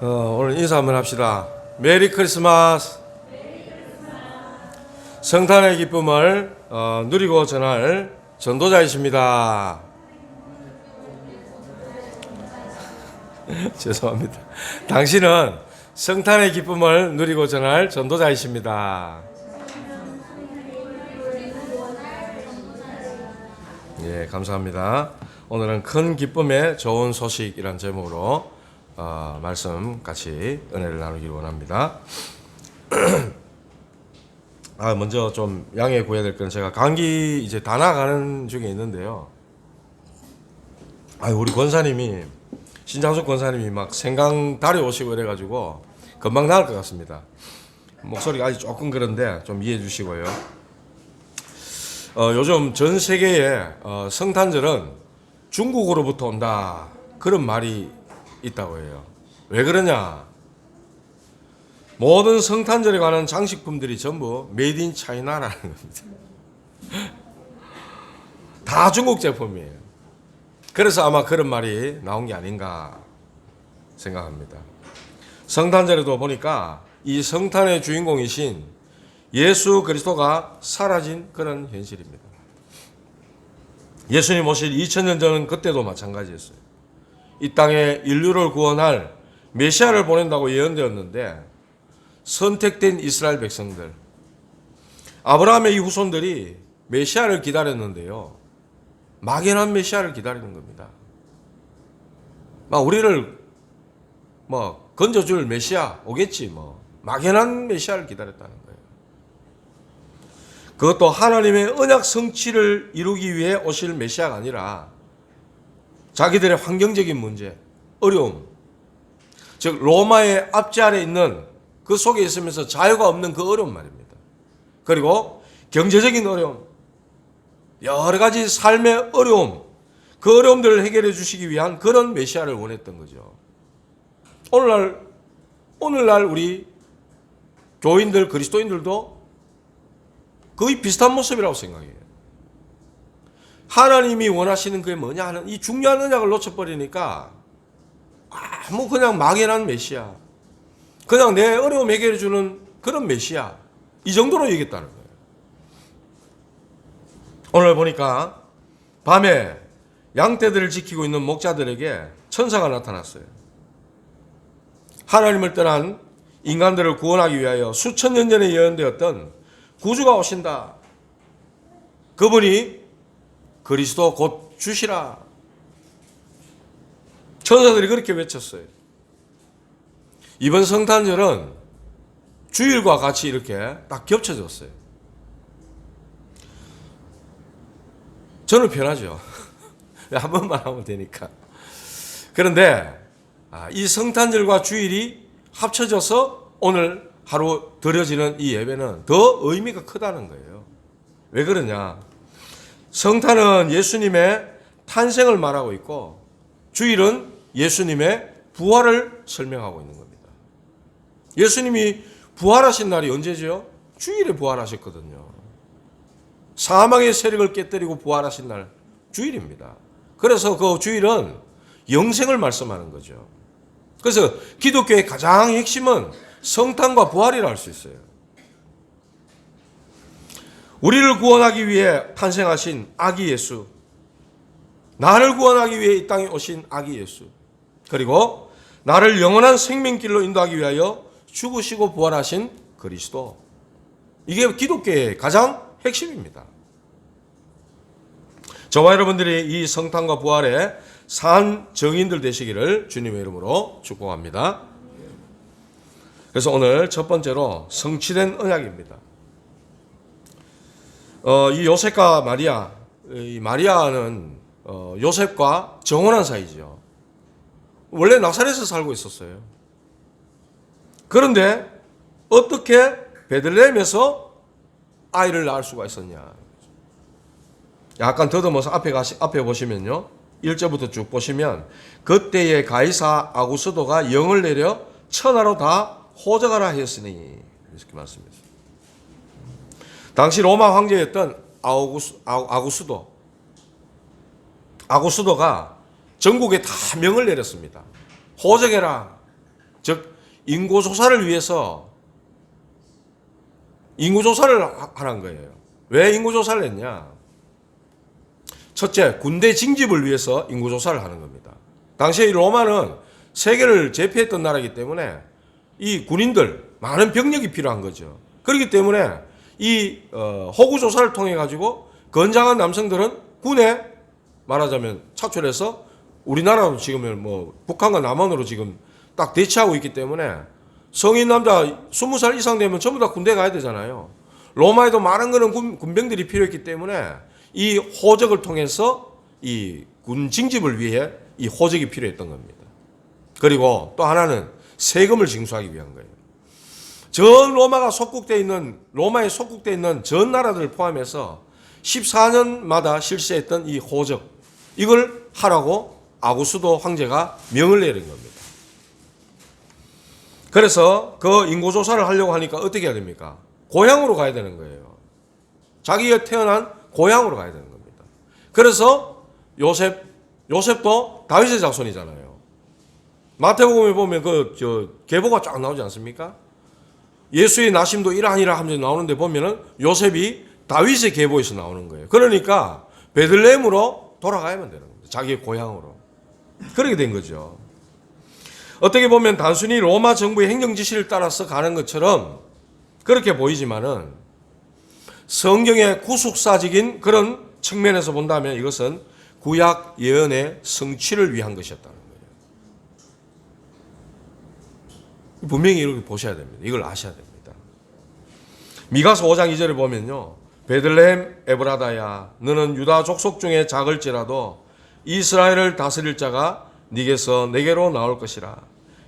오늘 인사 한번 합시다. 메리 크리스마스. 성탄의 기쁨을 누리고 전할 전도자이십니다. 죄송합니다. 당신은 성탄의 기쁨을 누리고 전할 전도자이십니다. 예, 감사합니다. 오늘은 큰 기쁨의 좋은 소식이란 제목으로 말씀 같이 은혜를 나누기를 원합니다. 먼저 좀 양해 구해야 될 건 제가 감기 이제 다 나가는 중에 있는데요. 우리 권사님이 신장숙 권사님이 막 생강 다려오시고 이래가지고 금방 나을 것 같습니다. 목소리가 아직 조금 그런데 좀 이해해 주시고요. 요즘 전 세계에 성탄절은 중국으로부터 온다 그런 말이 있다고 해요. 왜 그러냐? 모든 성탄절에 관한 장식품들이 전부 메이드 인 차이나라는 겁니다. 다 중국 제품이에요. 그래서 아마 그런 말이 나온 게 아닌가 생각합니다. 성탄절에도 보니까 이 성탄의 주인공이신 예수 그리스도가 사라진 그런 현실입니다. 예수님 오실 2000년 전 그때도 마찬가지였어요. 이 땅에 인류를 구원할 메시아를 보낸다고 예언되었는데 선택된 이스라엘 백성들, 아브라함의 이 후손들이 메시아를 기다렸는데요. 막연한 메시아를 기다리는 겁니다. 우리를 건져줄 메시아 오겠지 막연한 메시아를 기다렸다는 거예요. 그것도 하나님의 언약 성취를 이루기 위해 오실 메시아가 아니라 자기들의 환경적인 문제, 어려움, 즉 로마의 압제 아래 있는 그 속에 있으면서 자유가 없는 그 어려움 말입니다. 그리고 경제적인 어려움, 여러 가지 삶의 어려움, 그 어려움들을 해결해 주시기 위한 그런 메시아를 원했던 거죠. 오늘날 우리 교인들, 그리스도인들도 거의 비슷한 모습이라고 생각해요. 하나님이 원하시는 그게 뭐냐 하는 이 중요한 언약을 놓쳐버리니까 그냥 막연한 메시아, 그냥 내 어려움 해결해 주는 그런 메시아, 이 정도로 얘기했다는 거예요. 오늘 보니까 밤에 양떼들을 지키고 있는 목자들에게 천사가 나타났어요. 하나님을 떠난 인간들을 구원하기 위하여 수천 년 전에 예언되었던 구주가 오신다. 그분이 그리스도 곧 주시라. 천사들이 그렇게 외쳤어요. 이번 성탄절은 주일과 같이 이렇게 딱 겹쳐졌어요. 저는 편하죠. 한 번만 하면 되니까. 그런데 이 성탄절과 주일이 합쳐져서 오늘 하루 드려지는 이 예배는 더 의미가 크다는 거예요. 왜 그러냐? 성탄은 예수님의 탄생을 말하고 있고 주일은 예수님의 부활을 설명하고 있는 겁니다. 예수님이 부활하신 날이 언제죠? 주일에 부활하셨거든요. 사망의 세력을 깨뜨리고 부활하신 날 주일입니다. 그래서 그 주일은 영생을 말씀하는 거죠. 그래서 기독교의 가장 핵심은 성탄과 부활이라 할 수 있어요. 우리를 구원하기 위해 탄생하신 아기 예수, 나를 구원하기 위해 이 땅에 오신 아기 예수, 그리고 나를 영원한 생명길로 인도하기 위하여 죽으시고 부활하신 그리스도, 이게 기독교의 가장 핵심입니다. 저와 여러분들이 이 성탄과 부활의 산 정인들 되시기를 주님의 이름으로 축복합니다. 그래서 오늘 첫 번째로 성취된 언약입니다. 이 요셉과 마리아, 이 마리아는 요셉과 정혼한 사이죠. 원래 나사렛에서 살고 있었어요. 그런데 어떻게 베들레헴에서 아이를 낳을 수가 있었냐? 약간 더듬어서 앞에 보시면요. 1절부터 쭉 보시면 그때의 가이사 아구스도가 영을 내려 천하로 다 호적하라 하였으니 이렇게 말씀했습니다. 당시 로마 황제였던 아구스도가 전국에 다 명을 내렸습니다. 호적해라. 즉 인구조사를 위해서 인구조사를 하는 거예요. 왜 인구조사를 했냐? 첫째, 군대 징집을 위해서 인구조사를 하는 겁니다. 당시에 로마는 세계를 제패했던 나라이기 때문에 이 군인들, 많은 병력이 필요한 거죠. 그렇기 때문에 이 호구조사를 통해 가지고 건장한 남성들은 군에 말하자면 차출해서 우리나라로 지금 뭐 북한과 남한으로 지금 딱 대치하고 있기 때문에 성인 남자 20살 이상 되면 전부 다 군대 가야 되잖아요. 로마에도 많은 그런 군병들이 필요했기 때문에 이 호적을 통해서 이 군 징집을 위해 이 호적이 필요했던 겁니다. 그리고 또 하나는 세금을 징수하기 위한 거예요. 전 로마에 속국되어 있는 전 나라들을 포함해서 14년마다 실시했던 이 호적, 이걸 하라고 아구스도 황제가 명을 내린 겁니다. 그래서 그 인구조사를 하려고 하니까 어떻게 해야 됩니까? 고향으로 가야 되는 거예요. 자기가 태어난 고향으로 가야 되는 겁니다. 그래서 요셉도 다윗의 자손이잖아요. 마태복음에 보면 계보가 쫙 나오지 않습니까? 예수의 나심도 이러하니라 하면서 나오는데 보면은 요셉이 다윗의 계보에서 나오는 거예요. 그러니까 베들레헴으로 돌아가야만 되는 겁니다. 자기의 고향으로. 그렇게 된 거죠. 어떻게 보면 단순히 로마 정부의 행정 지시를 따라서 가는 것처럼 그렇게 보이지만은 성경의 구속사직인 그런 측면에서 본다면 이것은 구약 예언의 성취를 위한 것이었다는 거예요. 분명히 이렇게 보셔야 됩니다. 이걸 아셔야 됩니다. 미가서 5장 2절에 보면요. 베들레헴 에브라다야 너는 유다 족속 중에 작을지라도 이스라엘을 다스릴 자가 네게서 내게로 나올 것이라.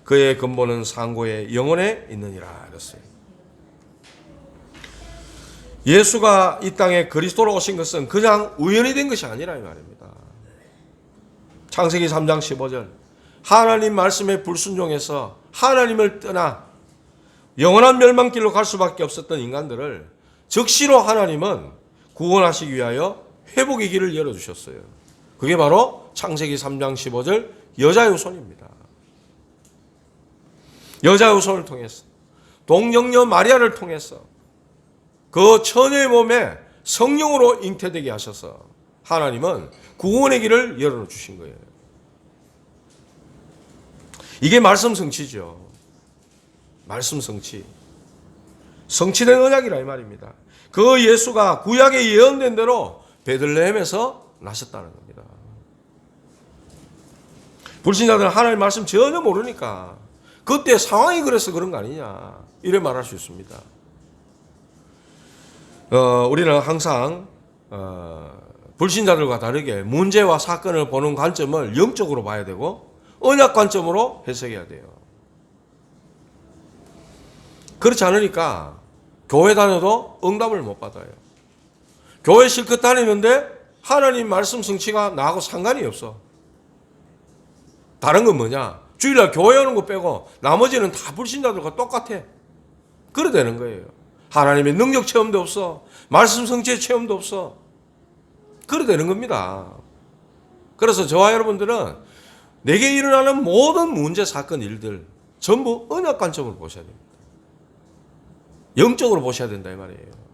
그의 근본은 상고의 영혼에 있느니라 그랬어요. 예수가 이 땅에 그리스도로 오신 것은 그냥 우연히 된 것이 아니라 이 말입니다. 창세기 3장 15절 하나님 말씀에 불순종해서 하나님을 떠나 영원한 멸망길로 갈 수밖에 없었던 인간들을 즉시로 하나님은 구원하시기 위하여 회복의 길을 열어주셨어요. 그게 바로 창세기 3장 15절 여자의 후손입니다. 여자의 후손을 통해서 동정녀 마리아를 통해서 그 처녀의 몸에 성령으로 잉태되게 하셔서 하나님은 구원의 길을 열어주신 거예요. 이게 말씀 성취죠. 말씀 성취. 성취된 언약이라 이 말입니다. 그 예수가 구약에 예언된 대로 베들레헴에서 나셨다는 겁니다. 불신자들은 하나님의 말씀 전혀 모르니까 그때 상황이 그래서 그런 거 아니냐 이래 말할 수 있습니다. 우리는 항상 불신자들과 다르게 문제와 사건을 보는 관점을 영적으로 봐야 되고 언약 관점으로 해석해야 돼요. 그렇지 않으니까 교회 다녀도 응답을 못 받아요. 교회 실컷 다니는데 하나님 말씀 성취가 나하고 상관이 없어. 다른 건 뭐냐? 주일날 교회 오는 거 빼고 나머지는 다 불신자들과 똑같아. 그래 되는 거예요. 하나님의 능력 체험도 없어. 말씀 성취의 체험도 없어. 그래 되는 겁니다. 그래서 저와 여러분들은 내게 일어나는 모든 문제, 사건, 일들 전부 언약 관점으로 보셔야 됩니다. 영적으로 보셔야 된다 이 말이에요.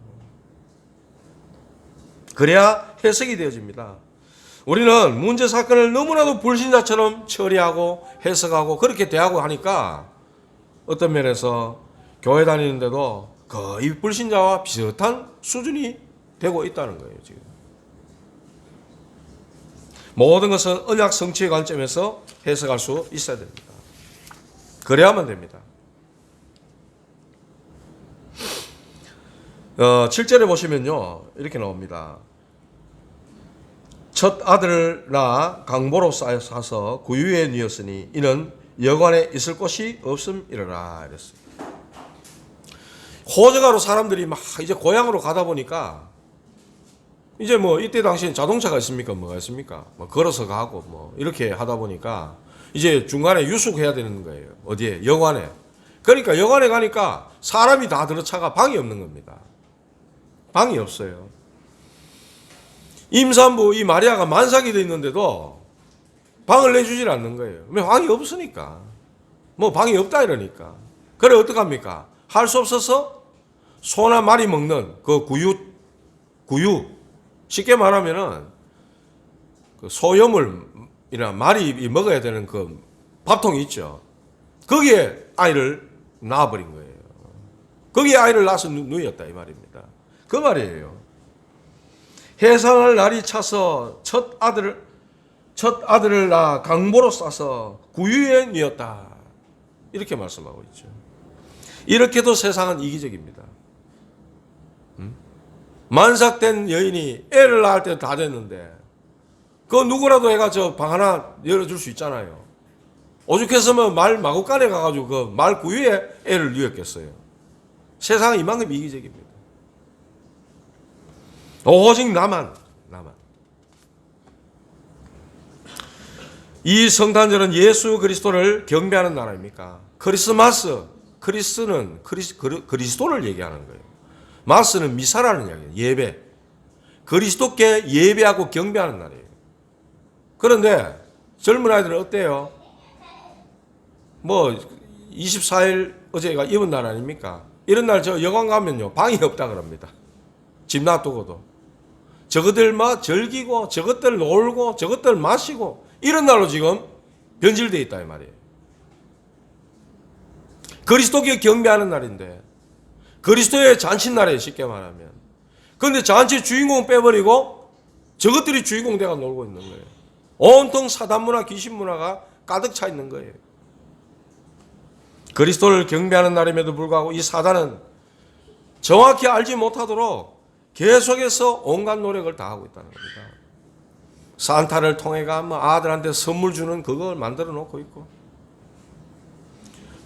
그래야 해석이 되어집니다. 우리는 문제, 사건을 너무나도 불신자처럼 처리하고 해석하고 그렇게 대하고 하니까 어떤 면에서 교회 다니는데도 거의 불신자와 비슷한 수준이 되고 있다는 거예요. 지금 모든 것은 언약 성취의 관점에서 해석할 수 있어야 됩니다. 그래야만 됩니다. 7절에 보시면요 이렇게 나옵니다. 첫 아들을 낳아 강보로 사서 구유에 뉘었으니 이는 여관에 있을 곳이 없음이러라 이랬어요. 호적하러 사람들이 막 이제 고향으로 가다 보니까 이제 뭐 이때 당시엔 자동차가 있습니까? 뭐가 있습니까? 뭐 걸어서 가고 뭐 이렇게 하다 보니까 이제 중간에 유숙해야 되는 거예요. 어디에? 여관에. 그러니까 여관에 가니까 사람이 다 들어차가 방이 없는 겁니다. 방이 없어요. 임산부 이 마리아가 만삭이 돼 있는데도 방을 내주질 않는 거예요. 왜? 방이 없으니까. 뭐 방이 없다 이러니까. 그래 어떡합니까? 할 수 없어서 소나 말이 먹는 그 구유. 쉽게 말하면은 그 소염물이나 말이 먹어야 되는 그 밥통이 있죠. 거기에 아이를 낳아버린 거예요. 거기에 아이를 낳아서 누였다 이 말입니다. 그 말이에요. 해산할 날이 차서 첫 아들을 낳아 강보로 싸서 구유에 누였다. 이렇게 말씀하고 있죠. 이렇게도 세상은 이기적입니다. 만삭된 여인이 애를 낳을 때 다 됐는데 그 누구라도 애가 저 방 하나 열어줄 수 있잖아요. 오죽했으면 말 마구간에 가가지고 그 말 구유에 애를 누였겠어요. 세상은 이만큼 이기적입니다. 오직 나만. 이 성탄절은 예수 그리스도를 경배하는 나라입니까? 크리스마스, 크리스는 그리스도를 얘기하는 거예요. 마스는 미사라는 이야기예요. 예배. 그리스도께 예배하고 경배하는 날이에요. 그런데 젊은 아이들은 어때요? 뭐 24일 어제가 입은 날 아닙니까? 이런 날 저 여관 가면요 방이 없다 그럽니다. 집 놔두고도. 저것들 막 즐기고 저것들 놀고 저것들 마시고 이런 날로 지금 변질되어 있다 이 말이에요. 그리스도께 경배하는 날인데 그리스도의 잔칫날이에요 쉽게 말하면. 그런데 잔치 주인공 빼버리고 저것들이 주인공 돼가 놀고 있는 거예요. 온통 사단문화 귀신문화가 가득 차 있는 거예요. 그리스도를 경배하는 날임에도 불구하고 이 사단은 정확히 알지 못하도록 계속해서 온갖 노력을 다하고 있다는 겁니다. 산타를 통해가 뭐 아들한테 선물 주는 그걸 만들어 놓고 있고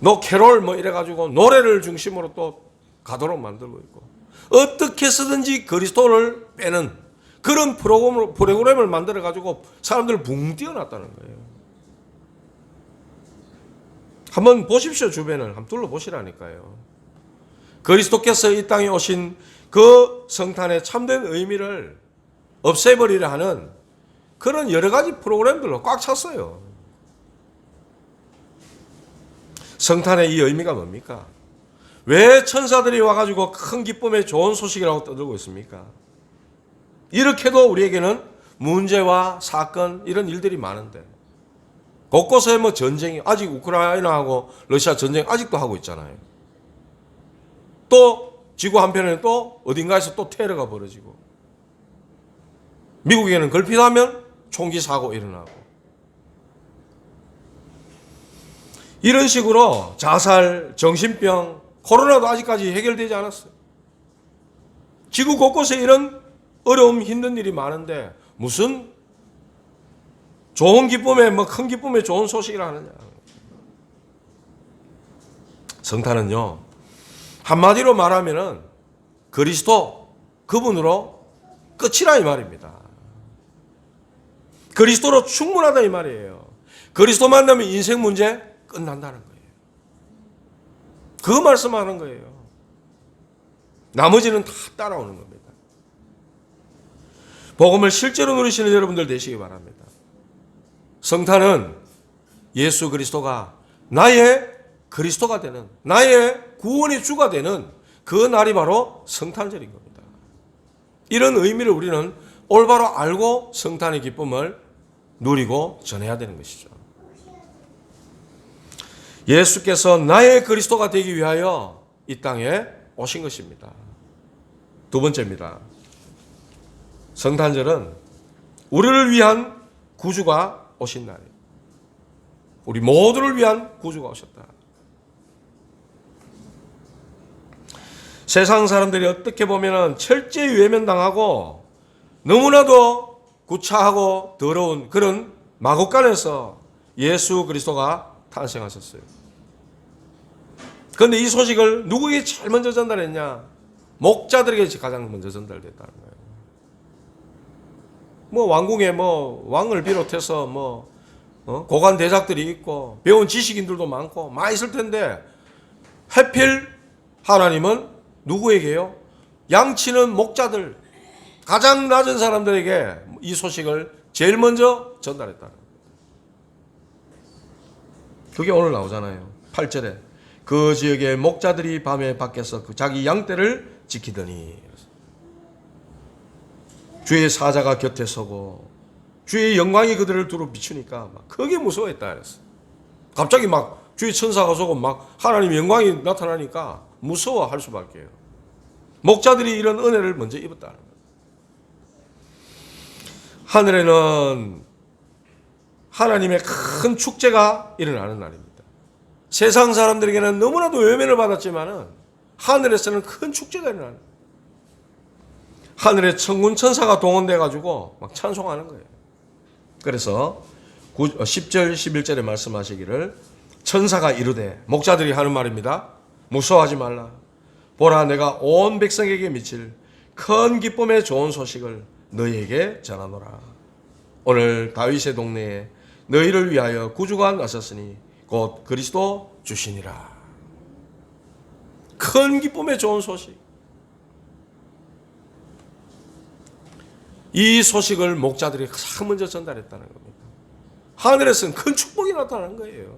너 캐롤 뭐 이래가지고 노래를 중심으로 또 가도록 만들고 있고 어떻게 쓰든지 그리스도를 빼는 그런 프로그램을 만들어가지고 사람들을 붕 띄워놨다는 거예요. 한번 보십시오. 주변을 한번 둘러보시라니까요. 그리스도께서 이 땅에 오신 그 성탄의 참된 의미를 없애버리려 하는 그런 여러 가지 프로그램들로 꽉 찼어요. 성탄의 이 의미가 뭡니까? 왜 천사들이 와가지고 큰 기쁨의 좋은 소식이라고 떠들고 있습니까? 이렇게도 우리에게는 문제와 사건 이런 일들이 많은데 곳곳에 뭐 전쟁이 아직 우크라이나하고 러시아 전쟁 아직도 하고 있잖아요. 또 지구 한편에는 또 어딘가에서 또 테러가 벌어지고 미국에는 걸핏하면 총기 사고 일어나고 이런 식으로 자살, 정신병, 코로나도 아직까지 해결되지 않았어요. 지구 곳곳에 이런 어려움, 힘든 일이 많은데 무슨 좋은 기쁨에 뭐 큰 기쁨에 좋은 소식이라 하느냐. 성탄은요 한마디로 말하면은 그리스도 그분으로 끝이라 이 말입니다. 그리스도로 충분하다 이 말이에요. 그리스도 만나면 인생 문제 끝난다는 거예요. 그 말씀하는 거예요. 나머지는 다 따라오는 겁니다. 복음을 실제로 누리시는 여러분들 되시기 바랍니다. 성탄은 예수 그리스도가 나의 그리스도가 되는 나의 구원의 주가 되는 그 날이 바로 성탄절인 겁니다. 이런 의미를 우리는 올바로 알고 성탄의 기쁨을 누리고 전해야 되는 것이죠. 예수께서 나의 그리스도가 되기 위하여 이 땅에 오신 것입니다. 두 번째입니다. 성탄절은 우리를 위한 구주가 오신 날이에요. 우리 모두를 위한 구주가 오셨다. 세상 사람들이 어떻게 보면 철저히 외면당하고 너무나도 구차하고 더러운 그런 마국간에서 예수 그리스도가 탄생하셨어요. 그런데 이 소식을 누구에게 제일 먼저 전달했냐? 목자들에게 가장 먼저 전달됐다는 거예요. 뭐 왕궁에 뭐 왕을 비롯해서 뭐 고관 대작들이 있고 배운 지식인들도 많고 많이 있을 텐데 하필 하나님은 누구에게요? 양치는 목자들 가장 낮은 사람들에게 이 소식을 제일 먼저 전달했다는 거예요. 그게 오늘 나오잖아요. 8절에 그 지역의 목자들이 밤에 밖에서 그 자기 양떼를 지키더니 주의 사자가 곁에 서고 주의 영광이 그들을 두루 비추니까 막 크게 무서워했다 그랬어. 갑자기 막 주의 천사가 서고 막 하나님의 영광이 나타나니까 무서워할 수밖에요. 목자들이 이런 은혜를 먼저 입었다는 거예요. 하늘에는 하나님의 큰 축제가 일어나는 날입니다. 세상 사람들에게는 너무나도 외면을 받았지만은 하늘에서는 큰 축제가 일어나는 거예요. 하늘에 천군 천사가 동원돼 가지고 막 찬송하는 거예요. 그래서 10절 11절에 말씀하시기를 천사가 이르되, 목자들이 하는 말입니다. 무서워하지 말라. 보라, 내가 온 백성에게 미칠 큰 기쁨의 좋은 소식을 너희에게 전하노라. 오늘 다윗의 동네에 너희를 위하여 구주가 나섰으니 곧 그리스도 주시니라. 큰 기쁨의 좋은 소식. 이 소식을 목자들이 가장 먼저 전달했다는 겁니다. 하늘에서는 큰 축복이 나타나는 거예요.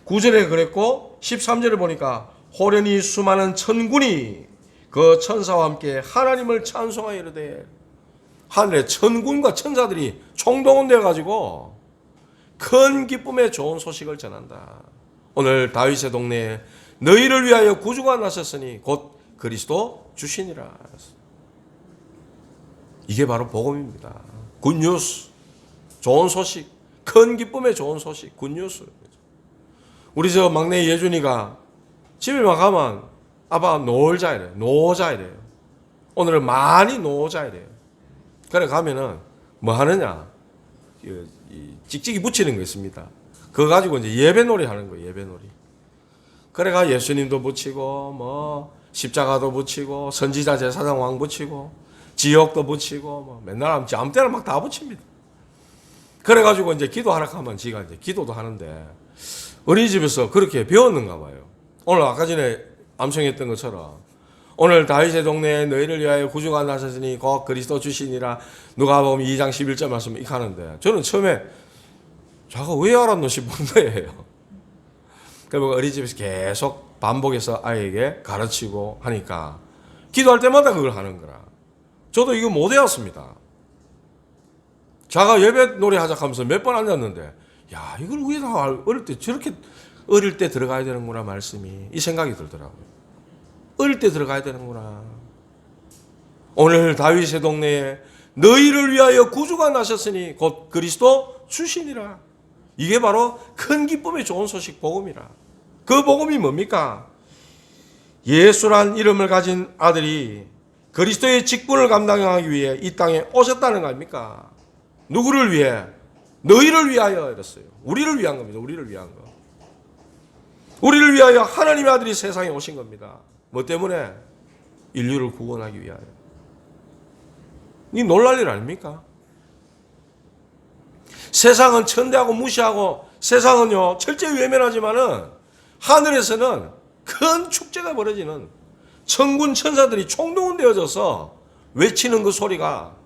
9절에 그랬고 13절에 보니까 호련히 수많은 천군이 그 천사와 함께 하나님을 찬송하여 이르되, 하늘에 천군과 천사들이 총동원되어 가지고 큰 기쁨의 좋은 소식을 전한다. 오늘 다윗의 동네에 너희를 위하여 구주가 나섰으니 곧 그리스도 주시니라. 이게 바로 복음입니다. 굿뉴스, 좋은 소식, 큰 기쁨의 좋은 소식, 굿뉴스. 우리 저 막내 예준이가 집에만 가면 아빠 놀자 이래요. 노자 이래요. 오늘은 많이 노자 이래요. 그래 가면은 뭐 하느냐, 찍찍이 붙이는 거 있습니다. 그거 가지고 이제 예배놀이 하는 거예요. 예배놀이. 그래가 예수님도 붙이고 뭐 십자가도 붙이고 선지자 제사장 왕 붙이고 지옥도 붙이고 뭐 맨날 아무 때나 막 다 붙입니다. 그래가지고 이제 기도하라 하면 지가 이제 기도도 하는데, 어린이집에서 그렇게 배웠는가 봐요. 오늘 아까 전에 암송했던 것처럼 오늘 다윗의 동네에 너희를 위하여 구주가 나셨으니 곧 그리스도 주시니라. 누가복음 2장 11절 말씀 이렇게 하는데, 저는 처음에 자가 왜 알았노 싶은 거예요. 그리고 어린이집에서 계속 반복해서 아이에게 가르치고 하니까 기도할 때마다 그걸 하는 거라. 저도 이거 못 외웠습니다. 자가 예배 노래 하자 하면서 몇 번 앉았는데, 야, 이걸 왜 다 어릴 때 저렇게 어릴 때 들어가야 되는구나, 말씀이. 이 생각이 들더라고요. 어릴 때 들어가야 되는구나. 오늘 다윗의 동네에 너희를 위하여 구주가 나셨으니 곧 그리스도 주시니라. 이게 바로 큰 기쁨의 좋은 소식, 복음이라. 그 복음이 뭡니까? 예수란 이름을 가진 아들이 그리스도의 직분을 감당하기 위해 이 땅에 오셨다는 거 아닙니까? 누구를 위해? 너희를 위하여 이랬어요. 우리를 위한 겁니다. 우리를 위한 거. 우리를 위하여 하나님의 아들이 세상에 오신 겁니다. 뭐 때문에? 인류를 구원하기 위하여. 이 놀랄 일 아닙니까? 세상은 천대하고 무시하고 세상은요 철저히 외면하지만은 하늘에서는 큰 축제가 벌어지는, 천군 천사들이 총동원되어져서 외치는 그 소리가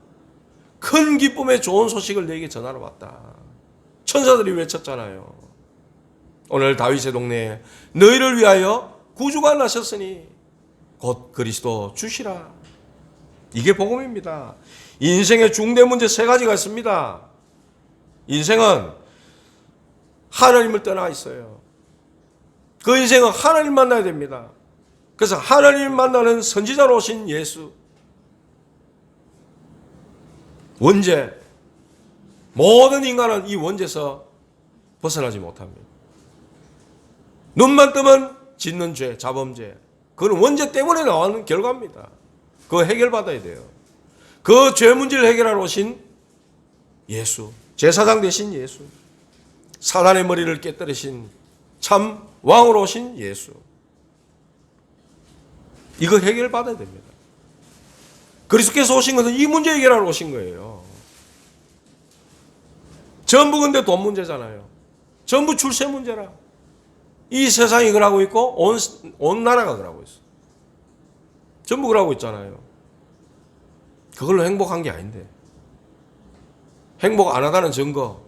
큰 기쁨의 좋은 소식을 너에게 전하러 왔다. 천사들이 외쳤잖아요. 오늘 다윗의 동네에 너희를 위하여 구주가 나셨으니 곧 그리스도 주시라. 이게 복음입니다. 인생의 중대 문제 세 가지가 있습니다. 인생은 하나님을 떠나 있어요. 그 인생은 하나님 만나야 됩니다. 그래서 하나님 만나는 선지자로 오신 예수, 원죄, 모든 인간은 이 원죄에서 벗어나지 못합니다. 눈만 뜨면 짓는 죄, 자범죄, 그건 원죄 때문에 나오는 결과입니다. 그거 해결받아야 돼요. 그 죄 문제를 해결하러 오신 예수, 제사장 되신 예수, 사단의 머리를 깨뜨리신 참 왕으로 오신 예수, 이거 해결받아야 됩니다. 그리스도께서 오신 것은 이 문제 해결하러 오신 거예요. 전부 근데 돈 문제잖아요. 전부 출세 문제라. 이 세상이 그러고 있고 온 나라가 그러고 있어. 전부 그러고 있잖아요. 그걸로 행복한 게 아닌데. 행복 안 하다는 증거.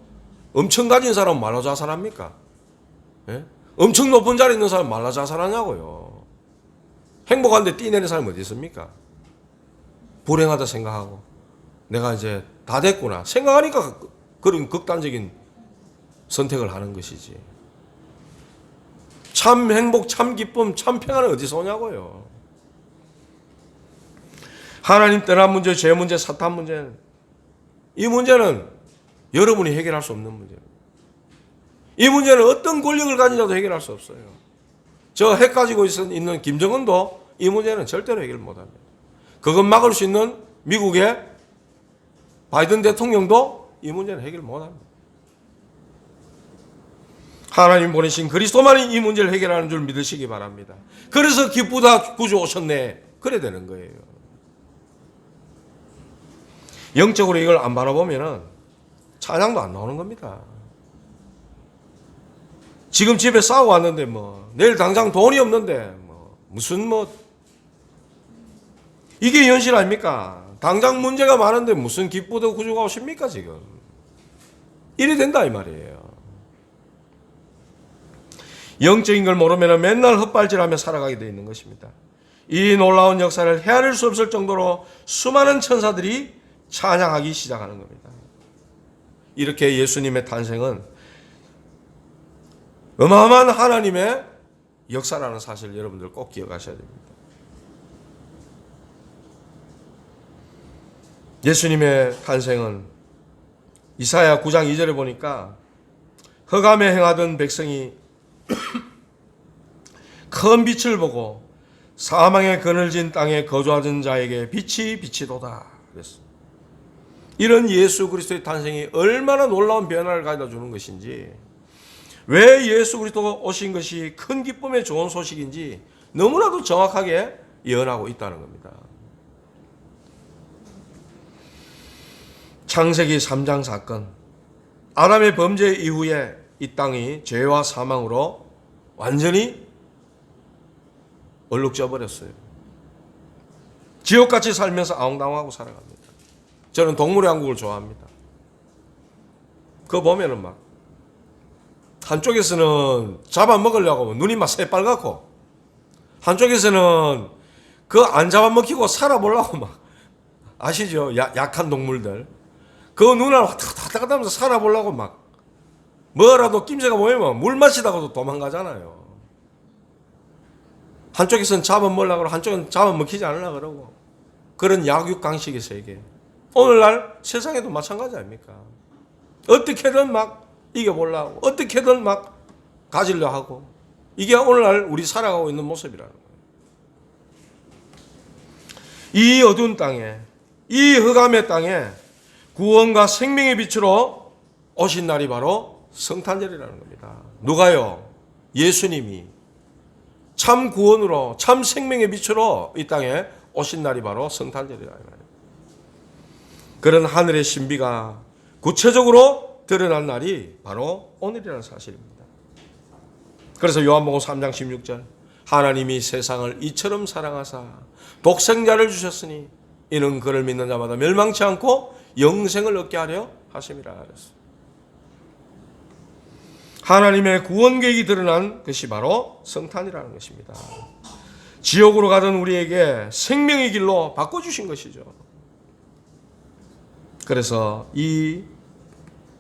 엄청 가진 사람은 말로 자살합니까? 예? 엄청 높은 자리에 있는 사람 말라 자살하냐고요. 행복한데 뛰내는 사람이 어디 있습니까? 불행하다 생각하고 내가 이제 다 됐구나 생각하니까 그런 극단적인 선택을 하는 것이지. 참 행복, 참 기쁨, 참 평안은 어디서 오냐고요. 하나님 떠난 문제, 죄 문제, 사탄 문제, 이 문제는 여러분이 해결할 수 없는 문제입니다. 이 문제는 어떤 권력을 가진 자도 해결할 수 없어요. 저 핵 가지고 있는 김정은도 이 문제는 절대로 해결 못합니다. 그것 막을 수 있는 미국의 바이든 대통령도 이 문제는 해결 못합니다. 하나님 보내신 그리스도만이 이 문제를 해결하는 줄 믿으시기 바랍니다. 그래서 기쁘다 구주 오셨네 그래 되는 거예요. 영적으로 이걸 안 바라보면은 찬양도 안 나오는 겁니다. 지금 집에 싸우고 왔는데 내일 당장 돈이 없는데 무슨 이게 현실 아닙니까? 당장 문제가 많은데 무슨 기쁘다 구주가 오십니까 지금? 이래 된다 이 말이에요. 영적인 걸 모르면 맨날 헛발질하며 살아가게 되어 있는 것입니다. 이 놀라운 역사를 헤아릴 수 없을 정도로 수많은 천사들이 찬양하기 시작하는 겁니다. 이렇게 예수님의 탄생은 어마어마한 하나님의 역사라는 사실을 여러분들 꼭 기억하셔야 됩니다. 예수님의 탄생은 이사야 9장 2절에 보니까 흑암에 행하던 백성이 큰 빛을 보고 사망의 그늘진 땅에 거주하던 자에게 빛이 비치도다 그랬어. 이런 예수 그리스도의 탄생이 얼마나 놀라운 변화를 가져다 주는 것인지, 왜 예수 그리스도가 오신 것이 큰 기쁨의 좋은 소식인지 너무나도 정확하게 예언하고 있다는 겁니다. 창세기 3장 사건, 아담의 범죄 이후에 이 땅이 죄와 사망으로 완전히 얼룩져 버렸어요. 지옥같이 살면서 아웅다웅하고 살아갑니다. 저는 동물의 왕국을 좋아합니다. 그거 보면은 막 한쪽에서는 잡아먹으려고 눈이 막 새빨갛고, 한쪽에서는 그 안 잡아먹히고 살아보려고 막, 아시죠? 약한 동물들. 그 눈을 왔다 갔다 하면서 살아보려고 막 뭐라도 낌새가 보이면 물 마시다가도 도망가잖아요. 한쪽에서는 잡아먹으려고 그러고 한쪽은 잡아먹히지 않으려고 그러고, 그런 약육강식의 세계. 오늘날 세상에도 마찬가지 아닙니까? 어떻게든 막 이겨보려고, 어떻게든 막 가지려 하고, 이게 오늘날 우리 살아가고 있는 모습이라는 거예요. 이 어두운 땅에, 이 흑암의 땅에 구원과 생명의 빛으로 오신 날이 바로 성탄절이라는 겁니다. 누가요? 예수님이 참 구원으로, 참 생명의 빛으로 이 땅에 오신 날이 바로 성탄절이라는 거예요. 그런 하늘의 신비가 구체적으로 드러난 날이 바로 오늘이라는 사실입니다. 그래서 요한복음 3장 16절, 하나님이 세상을 이처럼 사랑하사 독생자를 주셨으니 이는 그를 믿는 자마다 멸망치 않고 영생을 얻게 하려 하심이라 그랬어요. 하나님의 구원 계획이 드러난 것이 바로 성탄이라는 것입니다. 지옥으로 가던 우리에게 생명의 길로 바꿔주신 것이죠. 그래서 이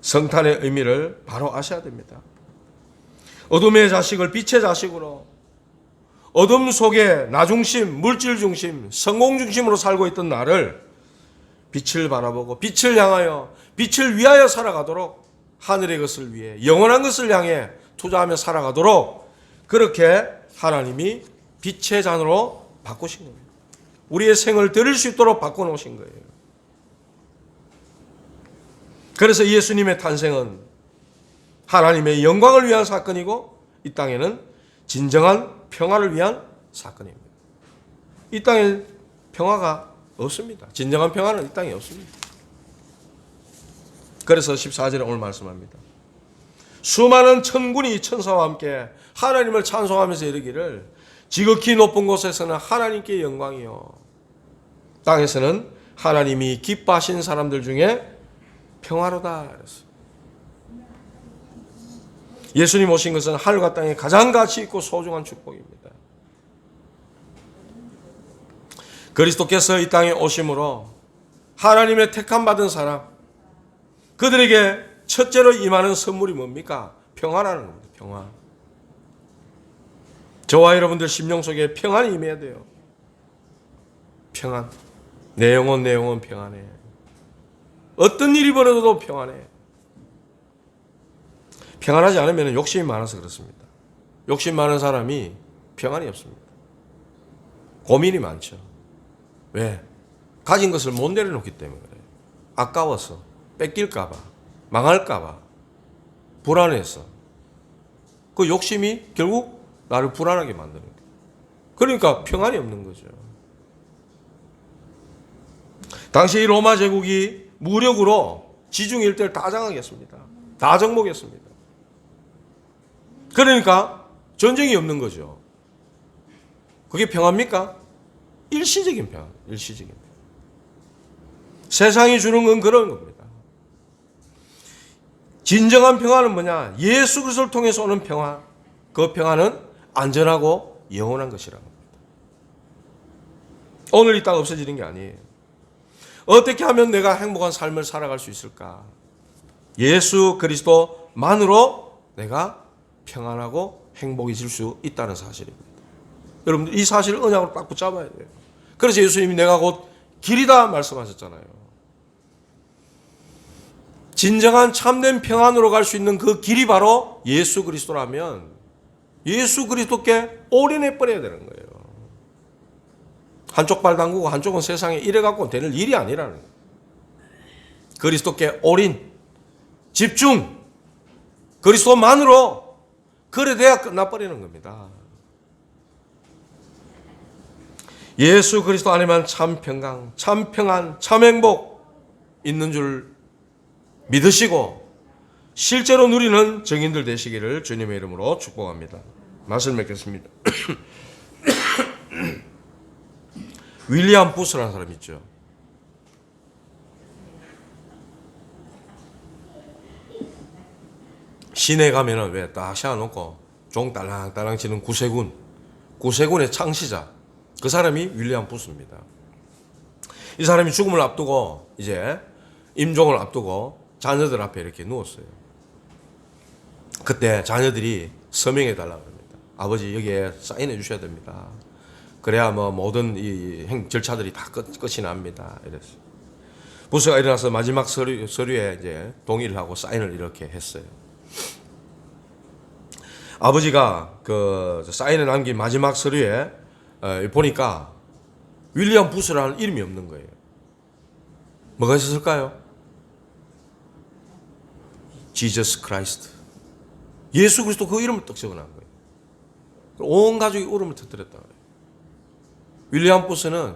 성탄의 의미를 바로 아셔야 됩니다. 어둠의 자식을 빛의 자식으로, 어둠 속에 나 중심, 물질 중심, 성공 중심으로 살고 있던 나를 빛을 바라보고 빛을 향하여, 빛을 위하여 살아가도록, 하늘의 것을 위해 영원한 것을 향해 투자하며 살아가도록 그렇게 하나님이 빛의 잔으로 바꾸신 겁니다. 우리의 생을 드릴 수 있도록 바꿔놓으신 거예요. 그래서 예수님의 탄생은 하나님의 영광을 위한 사건이고, 이 땅에는 진정한 평화를 위한 사건입니다. 이 땅에 평화가 없습니다. 진정한 평화는 이 땅에 없습니다. 그래서 14절에 오늘 말씀합니다. 수많은 천군이 천사와 함께 하나님을 찬송하면서 이르기를, 지극히 높은 곳에서는 하나님께 영광이요, 땅에서는 하나님이 기뻐하신 사람들 중에 평화로다. 예수님 오신 것은 하늘과 땅의 가장 가치 있고 소중한 축복입니다. 그리스도께서 이 땅에 오심으로 하나님의 택함 받은 사람, 그들에게 첫째로 임하는 선물이 뭡니까? 평안하는 겁니다. 평안. 저와 여러분들 심령 속에 평안이 임해야 돼요. 평안. 내 영혼 평안해. 어떤 일이 벌어져도 평안해. 평안하지 않으면 욕심이 많아서 그렇습니다. 욕심 많은 사람이 평안이 없습니다. 고민이 많죠. 왜? 가진 것을 못 내려놓기 때문에 그래요. 아까워서, 뺏길까봐, 망할까봐, 불안해서. 그 욕심이 결국 나를 불안하게 만드는 거예요. 그러니까 평안이 없는 거죠. 당시 이 로마 제국이 무력으로 지중 일대를 다 장악했습니다. 다 정복했습니다. 그러니까 전쟁이 없는 거죠. 그게 평화입니까? 일시적인 평화. 일시적인 평화. 세상이 주는 건 그런 겁니다. 진정한 평화는 뭐냐? 예수 그리스도를 통해서 오는 평화. 그 평화는 안전하고 영원한 것이라는 겁니다. 오늘 있다가 없어지는 게 아니에요. 어떻게 하면 내가 행복한 삶을 살아갈 수 있을까? 예수 그리스도만으로 내가 평안하고 행복해질 수 있다는 사실입니다. 여러분들 이 사실을 언약으로 딱 붙잡아야 돼요. 그래서 예수님이 내가 곧 길이다 말씀하셨잖아요. 진정한 참된 평안으로 갈 수 있는 그 길이 바로 예수 그리스도라면 예수 그리스도께 올인해 버려야 되는 거예요. 한쪽 발 담그고 한쪽은 세상에 이래 갖고 되는 일이 아니라는 거예요. 그리스도께 올인, 집중, 그리스도만으로 그래 돼야 끝나버리는 겁니다. 예수 그리스도 안에만 참 평강, 참 평안, 참 행복 있는 줄 믿으시고 실제로 누리는 증인들 되시기를 주님의 이름으로 축복합니다. 말씀 맺겠습니다. 윌리엄 부스라는 사람 있죠. 시내 가면은 왜 딱 세워놓고 종 딸랑딸랑 치는 구세군의 창시자, 그 사람이 윌리엄 부스입니다. 이 사람이 죽음을 앞두고 이제 임종을 앞두고 자녀들 앞에 이렇게 누웠어요. 그때 자녀들이 서명해 달라고 합니다. 아버지 여기에 사인해 주셔야 됩니다. 그래야 뭐 모든 이 절차들이 다 끝이 납니다. 이랬어요. 부스가 일어나서 마지막 서류에 이제 동의를 하고 사인을 이렇게 했어요. 아버지가 그 사인을 남긴 마지막 서류에 보니까 윌리엄 부스라는 이름이 없는 거예요. 뭐가 있었을까요? 지저스 크라이스트. 예수 그리스도 그 이름을 딱 적어놓은 거예요. 온 가족이 울음을 터뜨렸다 그래요. 윌리엄 부스는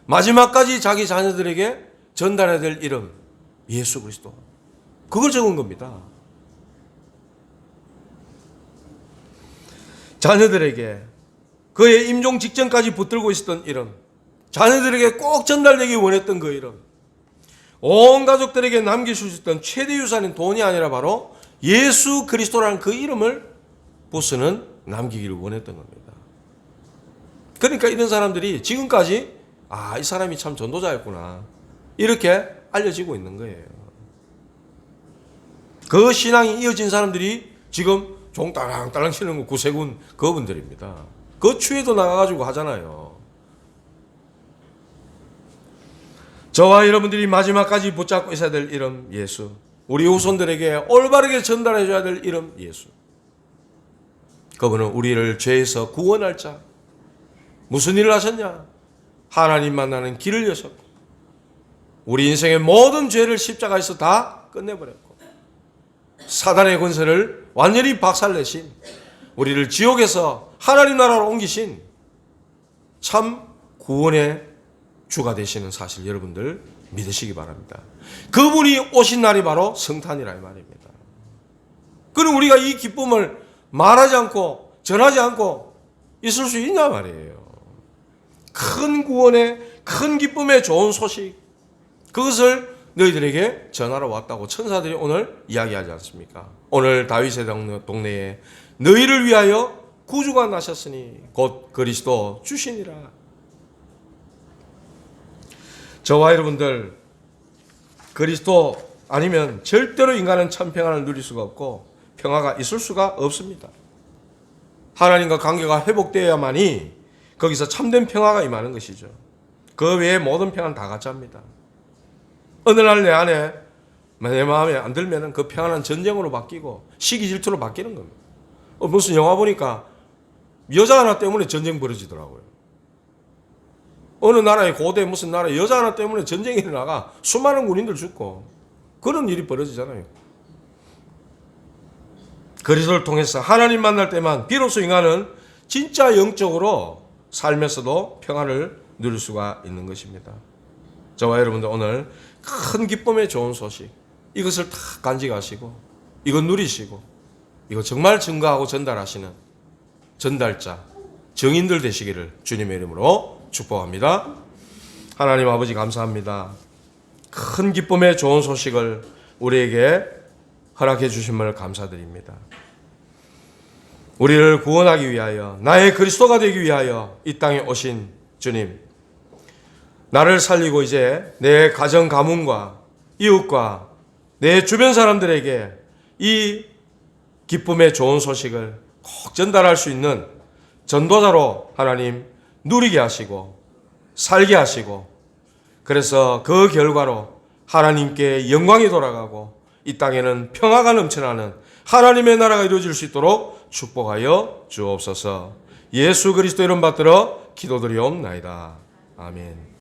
마지막까지 자기 자녀들에게 전달해야 될 이름, 예수 그리스도. 그걸 적은 겁니다. 자녀들에게 그의 임종 직전까지 붙들고 있었던 이름, 자녀들에게 꼭 전달되기 원했던 그 이름, 온 가족들에게 남길 수 있었던 최대 유산인 돈이 아니라 바로 예수 그리스도라는 그 이름을 부스는 남기기를 원했던 겁니다. 그러니까 이런 사람들이 지금까지 이 사람이 참 전도자였구나 이렇게 알려지고 있는 거예요. 그 신앙이 이어진 사람들이 지금 종 딸랑딸랑 치는 거 구세군 그분들입니다. 그 추에도 나가가지고 하잖아요. 저와 여러분들이 마지막까지 붙잡고 있어야 될 이름 예수, 우리 후손들에게 올바르게 전달해줘야 될 이름 예수. 그분은 우리를 죄에서 구원할 자. 무슨 일을 하셨냐? 하나님 만나는 길을 여셨고 우리 인생의 모든 죄를 십자가에서 다 끝내버렸고 사단의 권세를 완전히 박살내신, 우리를 지옥에서 하나님 나라로 옮기신 참 구원의 주가 되시는 사실 여러분들 믿으시기 바랍니다. 그분이 오신 날이 바로 성탄이라 이 말입니다. 그럼 우리가 이 기쁨을 말하지 않고 전하지 않고 있을 수 있냐 말이에요. 큰 구원의 큰 기쁨의 좋은 소식, 그것을 너희들에게 전하러 왔다고 천사들이 오늘 이야기하지 않습니까? 오늘 다윗의 동네에 너희를 위하여 구주가 나셨으니 곧 그리스도 주시니라. 저와 여러분들 그리스도 아니면 절대로 인간은 참 평안을 누릴 수가 없고 평화가 있을 수가 없습니다. 하나님과 관계가 회복되어야만이 거기서 참된 평화가 임하는 것이죠. 그 외에 모든 평화는 다 가짜입니다. 어느 날 내 안에 내 마음에 안 들면은 그 평안은 전쟁으로 바뀌고 시기 질투로 바뀌는 겁니다. 무슨 영화 보니까 여자 하나 때문에 전쟁 벌어지더라고요. 어느 나라의 고대 무슨 나라 여자 하나 때문에 전쟁이 일어나가 수많은 군인들 죽고 그런 일이 벌어지잖아요. 그리스도를 통해서 하나님 만날 때만 비로소 인간은 진짜 영적으로 삶에서도 평안을 누릴 수가 있는 것입니다. 저와 여러분들 오늘 큰 기쁨의 좋은 소식 이것을 다 간직하시고 이거 누리시고 이거 정말 증거하고 전달하시는 전달자 정인들 되시기를 주님의 이름으로 축복합니다. 하나님 아버지 감사합니다. 큰 기쁨의 좋은 소식을 우리에게 허락해 주심을 감사드립니다. 우리를 구원하기 위하여 나의 그리스도가 되기 위하여 이 땅에 오신 주님, 나를 살리고 이제 내 가정 가문과 이웃과 내 주변 사람들에게 이 기쁨의 좋은 소식을 꼭 전달할 수 있는 전도자로 하나님 누리게 하시고 살게 하시고 그래서 그 결과로 하나님께 영광이 돌아가고 이 땅에는 평화가 넘쳐나는 하나님의 나라가 이루어질 수 있도록 축복하여 주옵소서. 예수 그리스도 이름 받들어 기도드리옵나이다. 아멘.